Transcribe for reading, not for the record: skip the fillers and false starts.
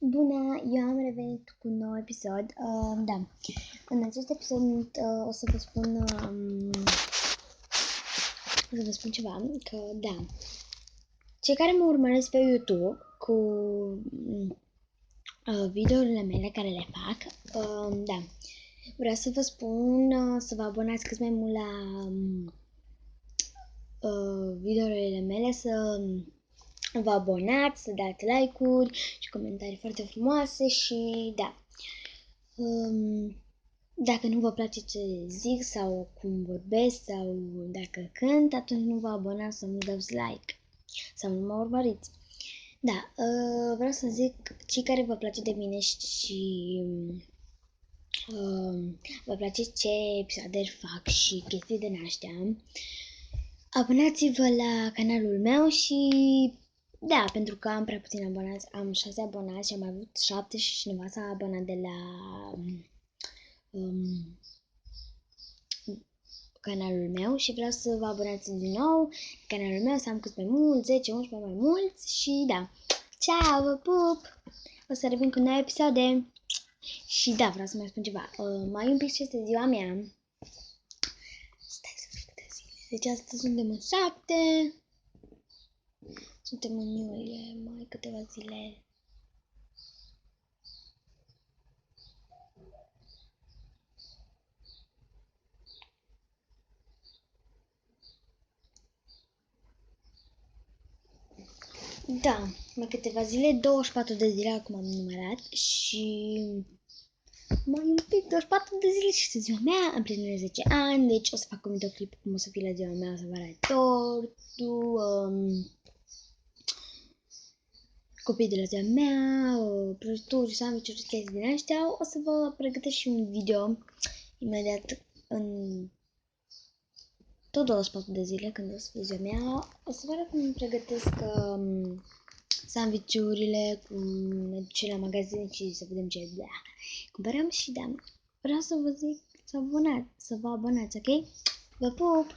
Bună, eu am revenit cu un nou episod. Da, în acest episod o să vă spun ceva, că da, cei care mă urmăresc pe YouTube cu videourile mele care le fac, da, vreau să vă spun să vă abonați cât mai mult la videourile mele, să vă abonați, să dați like-uri și comentarii foarte frumoase și da. Dacă nu vă place ce zic sau cum vorbesc sau dacă cânt, atunci nu vă abonați sau nu dați like sau nu mă urmăriți. Da, vreau să zic cei care vă place de mine și vă place ce episoade fac și chestii din astea, abonați-vă la canalul meu și da, pentru că am prea puțini abonați, am 6 abonați și am avut 7 și cineva s-a abonat de la canalul meu și vreau să vă abonați din nou canalul meu, să am cât mai mult, 10, 11 mai mulți și da. Ciao, vă pup! O să revin cu noi episoade și da, vreau să mai spun ceva. Mai un pic și este ziua mea. Stai să văd câte zile. Deci astăzi suntem în 7. Suntem în iulie, mai câteva zile. Da, mai câteva zile, 24 de zile acum am numărat și mai un pic, 24 de zile și este ziua mea, împlinesc 10 ani, deci o să fac un videoclip cum o să fie la ziua mea, o să vă arăt tortul, copii de la ziua mea, prăjituri, sandwich-uri, chestii din astea. O să vă pregătesc și un video imediat în tot 24 de zile, când o să fie ziua mea. O să vă arăt cum pregătesc sandwich-urile, cum ne ducem la magazin și să vedem ce cumpărăm și da, vreau să vă zic să vă abonați, ok? Vă pup!